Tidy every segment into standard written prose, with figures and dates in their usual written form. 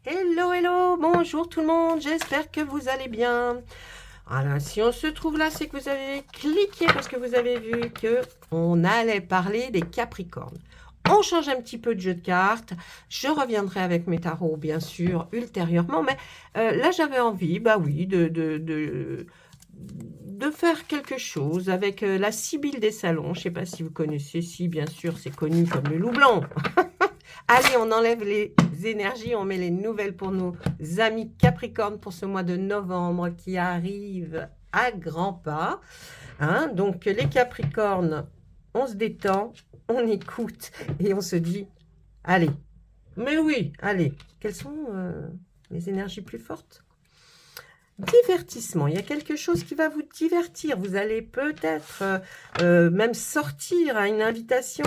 Hello, hello, bonjour tout le monde, j'espère que vous allez bien. Alors, si on se trouve là, c'est que vous avez cliqué parce que vous avez vu que on allait parler des Capricornes. On change un petit peu de jeu de cartes. Je reviendrai avec mes tarots, bien sûr, ultérieurement. Mais là, j'avais envie, bah oui, de faire quelque chose avec la Sibylle des salons. Je ne sais pas si vous connaissez, si bien sûr, c'est connu comme le loup blanc. Allez, on enlève les énergies, on met les nouvelles pour nos amis Capricorne pour ce mois de novembre qui arrive à grands pas. Hein. Donc les Capricornes, on se détend, on écoute et on se dit, allez, mais oui, allez, quelles sont les énergies plus fortes? Divertissement, il y a quelque chose qui va vous divertir. Vous allez peut-être même sortir à une invitation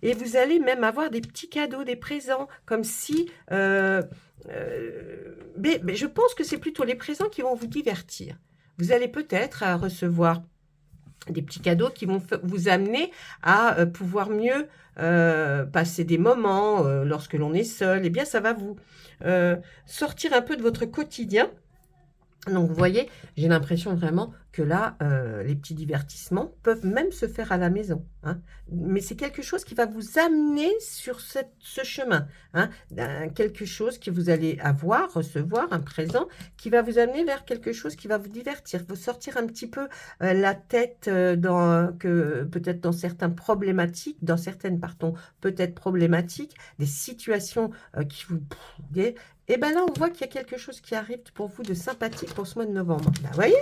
et vous allez même avoir des petits cadeaux, des présents, comme si... mais je pense que c'est plutôt les présents qui vont vous divertir. Vous allez peut-être recevoir des petits cadeaux qui vont vous amener à pouvoir mieux passer des moments lorsque l'on est seul. Eh bien, ça va vous sortir un peu de votre quotidien. Donc, vous voyez, j'ai l'impression vraiment que là, les petits divertissements peuvent même se faire à la maison. Hein. Mais c'est quelque chose qui va vous amener sur ce chemin. Hein. Quelque chose que vous allez avoir, recevoir, un présent, qui va vous amener vers quelque chose qui va vous divertir, vous sortir un petit peu la tête peut-être dans certaines problématiques, peut-être problématiques, des situations qui vous... Et bien là, on voit qu'il y a quelque chose qui arrive pour vous de sympathique pour ce mois de novembre. Vous voyez,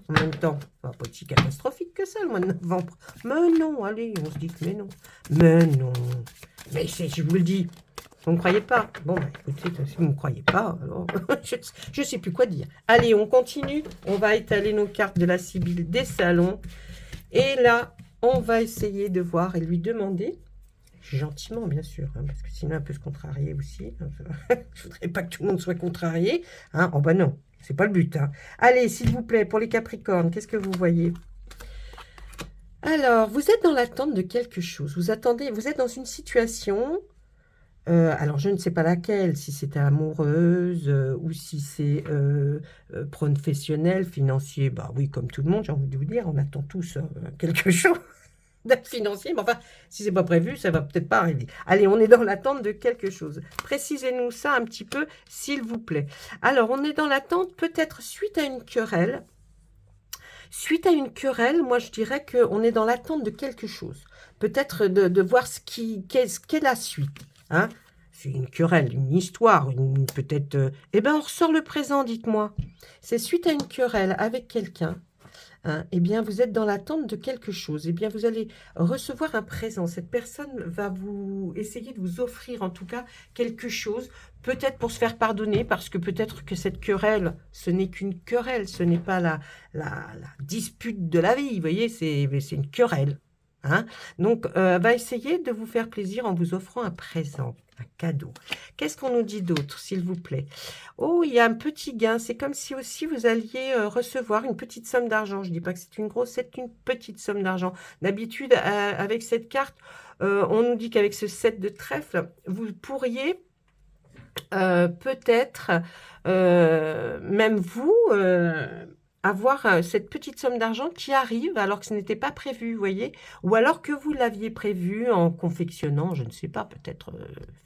en même temps, pas aussi catastrophique que ça, le mois de novembre. Mais non, allez, on se dit que mais non. Mais non. Mais je vous le dis, vous ne me croyez pas. Bon, bah, écoutez, si vous ne me croyez pas, alors je ne sais plus quoi dire. Allez, on continue. On va étaler nos cartes de la Sibylle des salons. Et là, on va essayer de voir et lui demander... Gentiment, bien sûr, hein, parce que sinon, elle peut se contrarier aussi. Je voudrais pas que tout le monde soit contrarié. Hein. Oh, bah non, c'est pas le but. Hein. Allez, s'il vous plaît, pour les Capricornes, qu'est-ce que vous voyez? Alors, vous êtes dans l'attente de quelque chose. Vous attendez, vous êtes dans une situation. Alors, je ne sais pas laquelle, si c'est amoureuse ou si c'est professionnel, financier. Bah oui, comme tout le monde, j'ai envie de vous dire, on attend tous quelque chose. D'être financier, mais enfin, si c'est pas prévu, ça va peut-être pas arriver. Allez, on est dans l'attente de quelque chose. Précisez-nous ça un petit peu, s'il vous plaît. Alors, on est dans l'attente peut-être suite à une querelle. Suite à une querelle, moi, je dirais qu'on est dans l'attente de quelque chose. Peut-être de voir qu'est la suite. Hein. C'est une querelle, une histoire, peut-être... Eh bien, on ressort le présent, dites-moi. C'est suite à une querelle avec quelqu'un. Hein, eh bien, vous êtes dans l'attente de quelque chose. Eh bien, vous allez recevoir un présent. Cette personne va vous essayer de vous offrir, en tout cas, quelque chose, peut-être pour se faire pardonner, parce que peut-être que cette querelle, ce n'est qu'une querelle, ce n'est pas la dispute de la vie. Vous voyez, c'est une querelle. Hein. Donc, va essayer de vous faire plaisir en vous offrant un présent, un cadeau. Qu'est-ce qu'on nous dit d'autre, s'il vous plaît? Oh, il y a un petit gain. C'est comme si aussi vous alliez recevoir une petite somme d'argent. Je ne dis pas que c'est une grosse, c'est une petite somme d'argent. D'habitude, avec cette carte, on nous dit qu'avec ce 7 de trèfle, vous pourriez peut-être, même vous, avoir cette petite somme d'argent qui arrive alors que ce n'était pas prévu, vous voyez, ou alors que vous l'aviez prévu en confectionnant, je ne sais pas, peut-être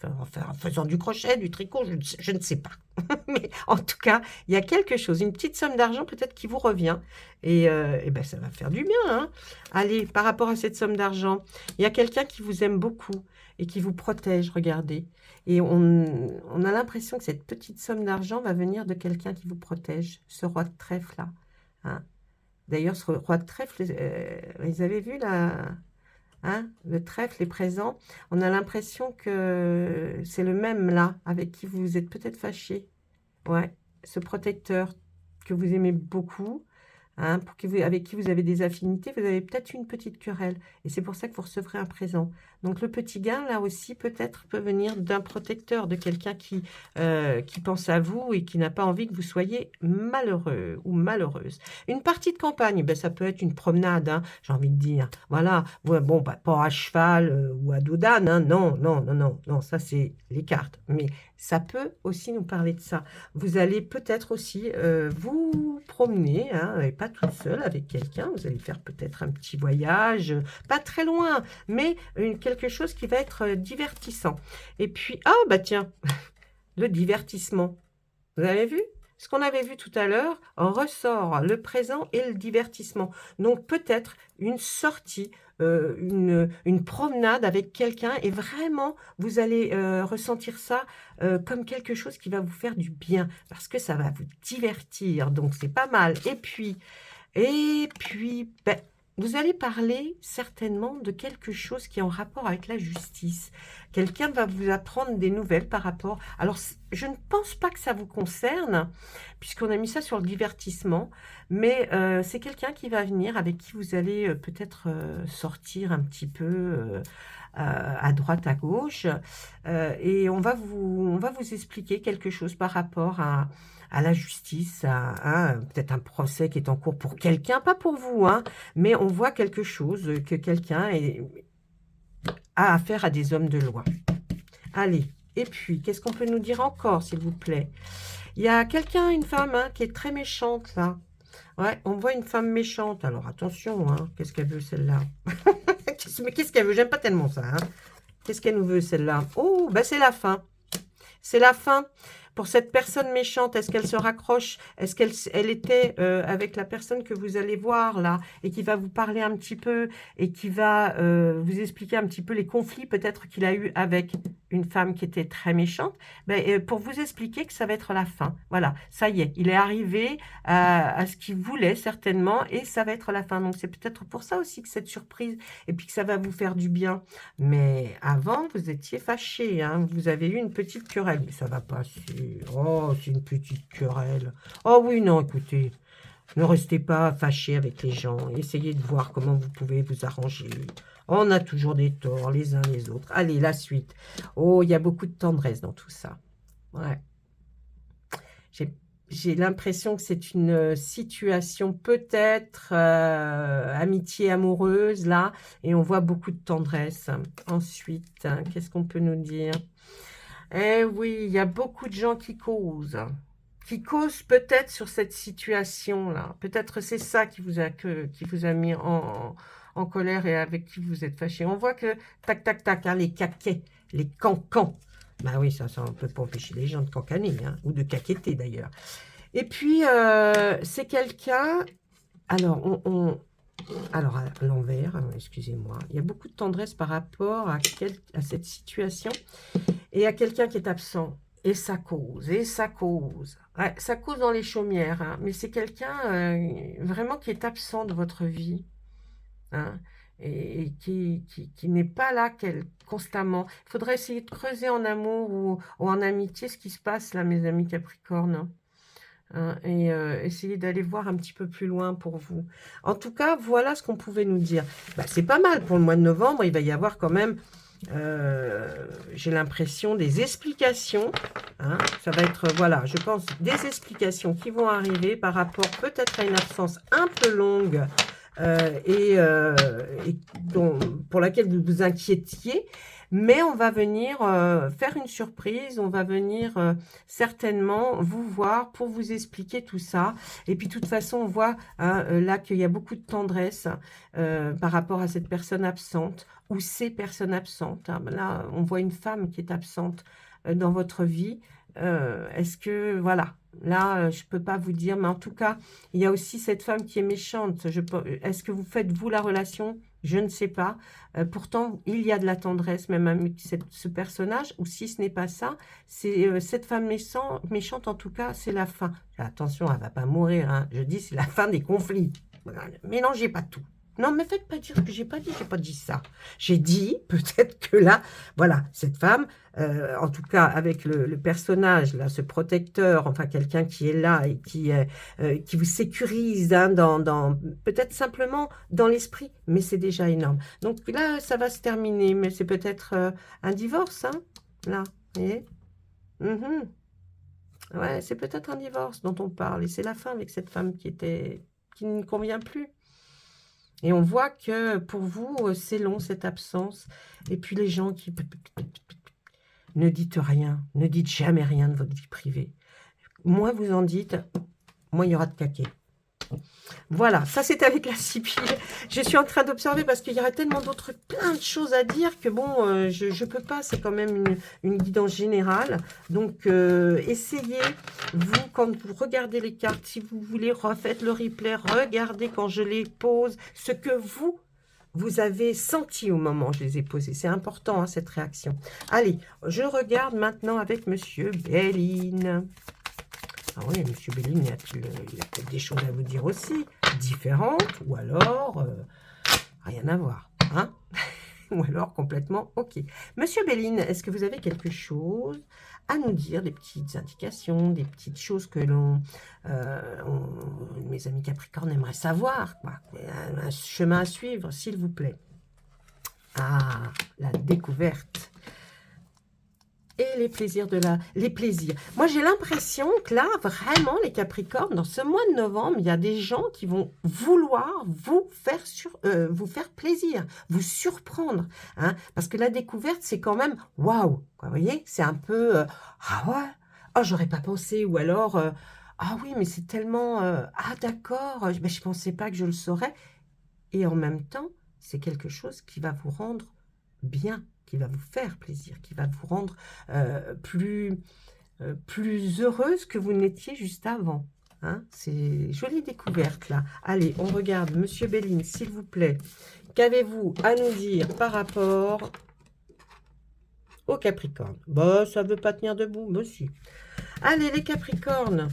en faisant du crochet, du tricot, je ne sais pas. Mais en tout cas, il y a quelque chose, une petite somme d'argent peut-être qui vous revient, et ben, ça va faire du bien. Hein. Allez, par rapport à cette somme d'argent, il y a quelqu'un qui vous aime beaucoup et qui vous protège, regardez. Et on a l'impression que cette petite somme d'argent va venir de quelqu'un qui vous protège, ce roi de trèfle-là. Hein. D'ailleurs, ce roi de trèfle, vous avez vu là, hein, le trèfle est présent. On a l'impression que c'est le même là, avec qui vous êtes peut-être fâché. Ouais, ce protecteur que vous aimez beaucoup. hein, avec qui vous avez des affinités, vous avez peut-être une petite querelle et c'est pour ça que vous recevrez un présent. Donc le petit gain, là aussi, peut-être peut venir d'un protecteur, de quelqu'un qui pense à vous et qui n'a pas envie que vous soyez malheureux ou malheureuse. Une partie de campagne, ben, ça peut être une promenade, hein, j'ai envie de dire. Voilà, ouais, bon, bah, pas à cheval ou à dos d'âne, hein, non, non, non, non, non, ça c'est les cartes. Mais ça peut aussi nous parler de ça. Vous allez peut-être aussi vous promener, hein, et pas toute seule, avec quelqu'un. Vous allez faire peut-être un petit voyage, pas très loin, mais quelque chose qui va être divertissant. Et puis, ah bah tiens, le divertissement. Vous avez vu? Ce qu'on avait vu tout à l'heure ressort le présent et le divertissement. Donc peut-être une sortie, une promenade avec quelqu'un et vraiment vous allez ressentir ça comme quelque chose qui va vous faire du bien parce que ça va vous divertir. Donc c'est pas mal. Et puis, ben, vous allez parler certainement de quelque chose qui est en rapport avec la justice. Quelqu'un va vous apprendre des nouvelles par rapport... Alors, je ne pense pas que ça vous concerne, puisqu'on a mis ça sur le divertissement, mais c'est quelqu'un qui va venir, avec qui vous allez peut-être sortir un petit peu à droite, à gauche, et on va vous expliquer quelque chose par rapport à la justice, à peut-être un procès qui est en cours pour quelqu'un, pas pour vous, hein, mais on voit quelque chose que quelqu'un a affaire à des hommes de loi. Allez, et puis, qu'est-ce qu'on peut nous dire encore, s'il vous plaît? Il y a quelqu'un, une femme, hein, qui est très méchante, là. Ouais, on voit une femme méchante. Alors, attention, hein, qu'est-ce qu'elle veut, celle-là? Mais qu'est-ce qu'elle veut? J'aime pas tellement ça, hein. Qu'est-ce qu'elle nous veut, celle-là? Oh, bah c'est la fin. C'est la fin. Pour cette personne méchante, est-ce qu'elle se raccroche? Est-ce qu'elle était avec la personne que vous allez voir là et qui va vous parler un petit peu et qui va vous expliquer un petit peu les conflits peut-être qu'il a eu avec une femme qui était très méchante, ben, pour vous expliquer que ça va être la fin. Voilà, ça y est, il est arrivé à ce qu'il voulait certainement et ça va être la fin. Donc c'est peut-être pour ça aussi que cette surprise et puis que ça va vous faire du bien. Mais avant, vous étiez fâchés, hein, vous avez eu une petite querelle, mais ça va passer. Oh, c'est une petite querelle. Oh oui, non, écoutez, ne restez pas fâchés avec les gens. Essayez de voir comment vous pouvez vous arranger. On a toujours des torts les uns les autres. Allez, la suite. Oh, il y a beaucoup de tendresse dans tout ça. Ouais. J'ai l'impression que c'est une situation peut-être amitié amoureuse, là. Et on voit beaucoup de tendresse. Ensuite, hein, qu'est-ce qu'on peut nous dire? Eh oui, il y a beaucoup de gens qui causent. Qui causent peut-être sur cette situation-là. Peut-être c'est ça qui vous a mis en colère et avec qui vous êtes fâché. On voit que, tac, tac, tac, hein, les caquets, les cancans. Ben oui, ça on ne peut pas empêcher les gens de cancaner, hein, ou de caqueter d'ailleurs. Et puis, c'est quelqu'un... Alors, alors, à l'envers, excusez-moi. Il y a beaucoup de tendresse par rapport à cette situation et à quelqu'un qui est absent. Et ça cause, et ça cause. Ouais, ça cause dans les chaumières, hein, mais c'est quelqu'un vraiment qui est absent de votre vie, hein, et qui n'est pas là constamment. Il faudrait essayer de creuser en amour ou en amitié ce qui se passe là, mes amis Capricorne, hein, et essayer d'aller voir un petit peu plus loin pour vous. En tout cas, voilà ce qu'on pouvait nous dire. Bah, c'est pas mal pour le mois de novembre, il va y avoir quand même... j'ai l'impression des explications, hein, ça va être, voilà, je pense, des explications qui vont arriver par rapport peut-être à une absence un peu longue pour laquelle vous vous inquiétiez, mais on va venir faire une surprise, on va venir certainement vous voir pour vous expliquer tout ça. Et puis de toute façon, on voit hein, là qu'il y a beaucoup de tendresse par rapport à cette personne absente ou ces personnes absentes. Hein. Là, on voit une femme qui est absente dans votre vie. Est-ce que, voilà, là, je ne peux pas vous dire, mais en tout cas, il y a aussi cette femme qui est méchante. Est-ce que vous faites, vous, la relation? Je ne sais pas. Pourtant, il y a de la tendresse, même avec ce personnage, ou si ce n'est pas ça, c'est cette femme méchante, en tout cas, c'est la fin. Attention, elle ne va pas mourir, hein. Je dis, c'est la fin des conflits. Mélangez pas tout. Non, mais faites pas dire ce que j'ai pas dit ça. J'ai dit, peut-être que là, voilà, cette femme, en tout cas avec le personnage, là, ce protecteur, enfin quelqu'un qui est là et qui vous sécurise hein, peut-être simplement dans l'esprit, mais c'est déjà énorme. Donc là, ça va se terminer, mais c'est peut-être un divorce, hein, là, vous voyez. Mhm. Ouais, c'est peut-être un divorce dont on parle, et c'est la fin avec cette femme qui ne convient plus. Et on voit que pour vous, c'est long cette absence. Et puis les gens qui... Ne dites rien, ne dites jamais rien de votre vie privée. Moins vous en dites, moins il y aura de caquet. Voilà, ça c'est avec la Sibylle. Je suis en train d'observer parce qu'il y aurait tellement d'autres, plein de choses à dire que bon, je ne peux pas, c'est quand même une guidance générale. Donc essayez, vous, quand vous regardez les cartes, si vous voulez, refaites le replay, regardez quand je les pose, ce que vous avez senti au moment où je les ai posées. C'est important, hein, cette réaction. Allez, je regarde maintenant avec Monsieur Béline. Ah oui, Monsieur Béline, il a peut-être des choses à vous dire aussi, différentes, ou alors rien à voir, hein. Ou alors complètement ok. Monsieur Béline, est-ce que vous avez quelque chose à nous dire, des petites indications, des petites choses que mes amis Capricorne aimeraient savoir, quoi. Un chemin à suivre, s'il vous plaît. Ah, la découverte. Et les plaisirs les plaisirs. Moi, j'ai l'impression que là, vraiment, les Capricornes, dans ce mois de novembre, il y a des gens qui vont vouloir vous faire plaisir, vous surprendre. Hein, parce que la découverte, c'est quand même waouh. Vous voyez, c'est un peu ah ouais, oh, j'aurais pas pensé. Ou alors ah oui, mais c'est tellement ah d'accord, mais je pensais pas que je le saurais. Et en même temps, c'est quelque chose qui va vous rendre bien, qui va vous faire plaisir, qui va vous rendre plus heureuse que vous n'étiez juste avant. Hein, c'est jolie découverte là. Allez, on regarde. Monsieur Béline, s'il vous plaît. Qu'avez-vous à nous dire par rapport au Capricorne? Bah, ça ne veut pas tenir debout, mais si. Allez, les Capricornes.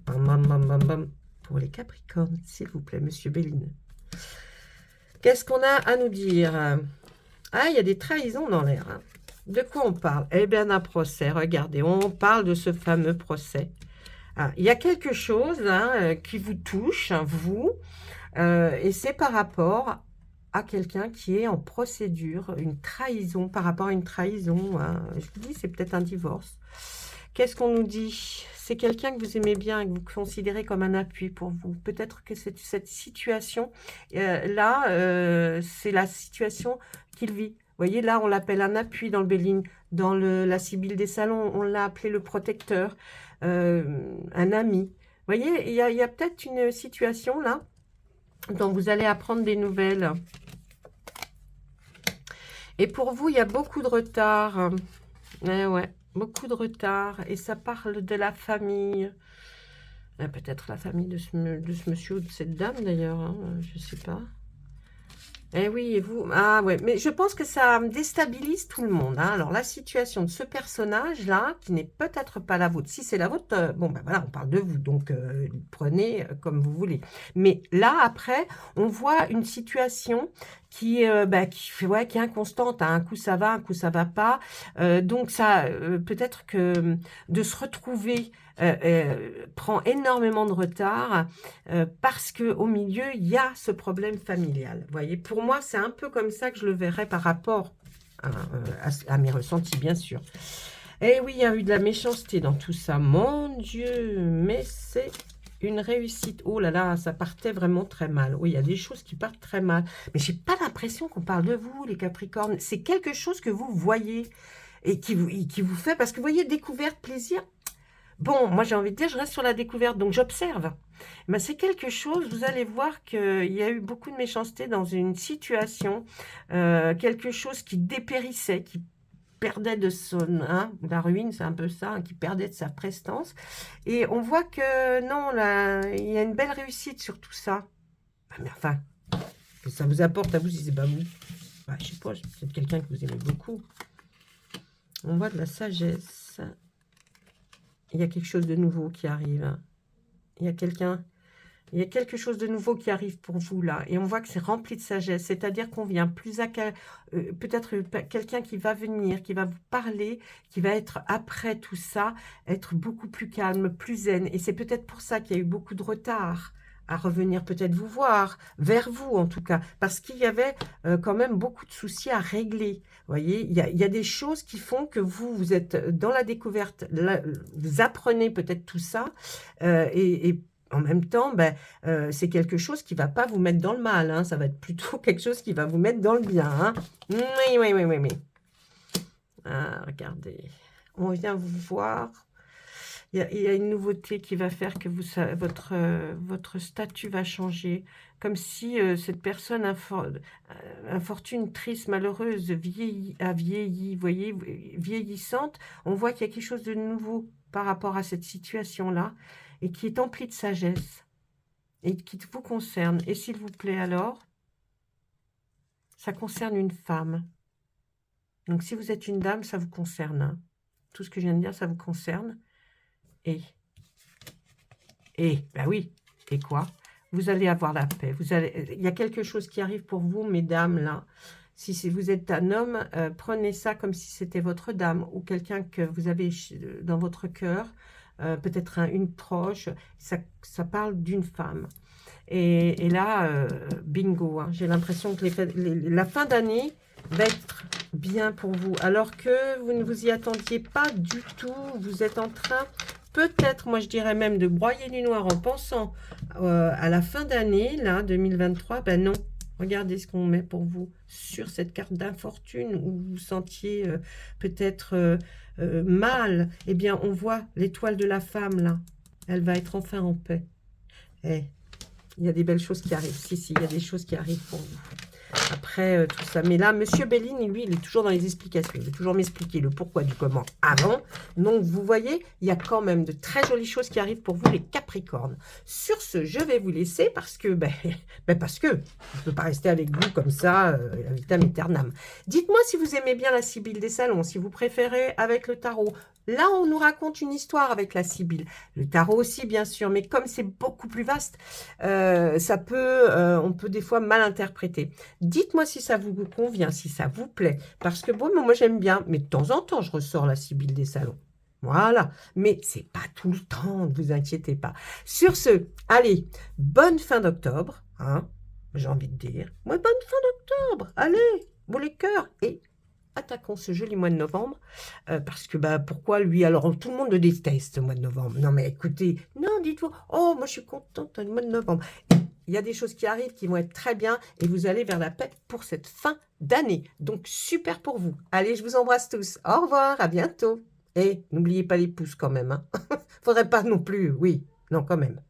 Bam, bam, bam, bam, bam. Pour les Capricornes, s'il vous plaît, Monsieur Béline. Qu'est-ce qu'on a à nous dire? Ah, il y a des trahisons dans l'air. Hein. De quoi on parle? Eh bien, d'un procès. Regardez, on parle de ce fameux procès. Ah, il y a quelque chose hein, qui vous touche, hein, vous, et c'est par rapport à quelqu'un qui est en procédure, une trahison, par rapport à une trahison. Hein. Je vous dis, c'est peut-être un divorce. Qu'est-ce qu'on nous dit? C'est quelqu'un que vous aimez bien et que vous considérez comme un appui pour vous. Peut-être que cette situation, là, c'est la situation qu'il vit. Vous voyez, là, on l'appelle un appui dans le Béline. Dans la Sibylle des Salons, on l'a appelé le protecteur, un ami. Vous voyez, il y a peut-être une situation, là, dont vous allez apprendre des nouvelles. Et pour vous, il y a beaucoup de retard. Ouais. Beaucoup de retard, et ça parle de la famille. Peut-être la famille de ce monsieur ou de cette dame, d'ailleurs, hein, je ne sais pas. Eh oui, et vous? Ah ouais, mais je pense que ça déstabilise tout le monde. Hein. Alors, la situation de ce personnage-là, qui n'est peut-être pas la vôtre. Si c'est la vôtre, bon, ben voilà, on parle de vous, donc prenez comme vous voulez. Mais là, après, on voit une situation qui est inconstante. Hein. Un coup, ça va, un coup, ça va pas. Donc, ça, peut-être que de se retrouver prend énormément de retard parce qu'au milieu, il y a ce problème familial. Vous voyez, pour moi, c'est un peu comme ça que je le verrais par rapport à mes ressentis, bien sûr. Et oui, il y a eu de la méchanceté dans tout ça. Mon Dieu, mais c'est une réussite. Oh là là, ça partait vraiment très mal. Oui, il y a des choses qui partent très mal. Mais j'ai pas l'impression qu'on parle de vous, les Capricornes. C'est quelque chose que vous voyez et qui vous fait... Parce que vous voyez, découverte, plaisir... Bon, moi j'ai envie de dire, je reste sur la découverte, donc j'observe. Mais c'est quelque chose, vous allez voir qu'il y a eu beaucoup de méchanceté dans une situation, quelque chose qui dépérissait, qui perdait de son... Hein, la ruine, c'est un peu ça, hein, qui perdait de sa prestance. Et on voit que non, là, il y a une belle réussite sur tout ça. Mais enfin, que ça vous apporte à vous, si c'est pas vous. Bah, je sais pas, c'est peut-être quelqu'un que vous aimez beaucoup. On voit de la sagesse. Il y a quelque chose de nouveau qui arrive. Il y a quelqu'un Il y a quelque chose de nouveau qui arrive pour vous là. Et on voit que c'est rempli de sagesse. C'est-à-dire qu'on vient plus à... peut-être quelqu'un qui va venir, qui va vous parler, qui va être après tout ça, être beaucoup plus calme, plus zen. Et c'est peut-être pour ça qu'il y a eu beaucoup de retard à revenir peut-être vous voir, vers vous en tout cas, parce qu'il y avait quand même beaucoup de soucis à régler. Vous voyez, il y a des choses qui font que vous êtes dans la découverte, là, vous apprenez peut-être tout ça, et en même temps, ben, c'est quelque chose qui ne va pas vous mettre dans le mal, hein, ça va être plutôt quelque chose qui va vous mettre dans le bien. Hein. Oui, oui, oui, oui, oui. Ah, regardez, on vient vous voir. Il y a une nouveauté qui va faire que votre statut va changer. Comme si cette personne infortune, triste, malheureuse, a vieilli, vous voyez, vieillissante, on voit qu'il y a quelque chose de nouveau par rapport à cette situation-là et qui est empli de sagesse et qui vous concerne. Et s'il vous plaît alors, ça concerne une femme. Donc si vous êtes une dame, ça vous concerne. Hein. Tout ce que je viens de dire, ça vous concerne. Et, ben oui, et quoi? Vous allez avoir la paix. Il y a quelque chose qui arrive pour vous, mesdames, là. Si vous êtes un homme, prenez ça comme si c'était votre dame ou quelqu'un que vous avez dans votre cœur, peut-être une proche. Ça parle d'une femme. Et là, bingo, hein, j'ai l'impression que la fin d'année va être bien pour vous, alors que vous ne vous y attendiez pas du tout. Vous êtes en train, peut-être, moi je dirais même, de broyer du noir en pensant à la fin d'année, là, 2023. Ben non, regardez ce qu'on met pour vous sur cette carte d'infortune où vous vous sentiez peut-être mal. Eh bien, on voit l'étoile de la femme, là. Elle va être enfin en paix. Eh, il y a des belles choses qui arrivent. Si, il y a des choses qui arrivent pour vous. Après, tout ça. Mais là, Monsieur Bellini, lui, il est toujours dans les explications. Il veut toujours m'expliquer le pourquoi du comment avant. Donc, vous voyez, il y a quand même de très jolies choses qui arrivent pour vous, les Capricornes. Sur ce, je vais vous laisser parce que, parce que je ne peux pas rester avec vous comme ça, vitam aeternam. Dites-moi si vous aimez bien la Sibylle des salons, si vous préférez avec le tarot. Là, on nous raconte une histoire avec la Sibylle. Le tarot aussi, bien sûr, mais comme c'est beaucoup plus vaste, on peut des fois mal interpréter. Dites-moi si ça vous convient, si ça vous plaît. Parce que bon, moi j'aime bien, mais de temps en temps, je ressors la Sibylle des salons. Voilà, mais c'est pas tout le temps, ne vous inquiétez pas. Sur ce, allez, bonne fin d'octobre, hein, j'ai envie de dire. Ouais, bonne fin d'octobre, allez, vous les cœurs, et attaquons ce joli mois de novembre, parce que, pourquoi lui? Alors, tout le monde le déteste, ce mois de novembre. Non, mais écoutez, non, dites-vous, oh, moi, je suis contente du mois de novembre. Il y a des choses qui arrivent qui vont être très bien, et vous allez vers la paix pour cette fin d'année. Donc, super pour vous. Allez, je vous embrasse tous. Au revoir, à bientôt. Et n'oubliez pas les pouces quand même. Hein. Faudrait pas non plus, oui, non, quand même.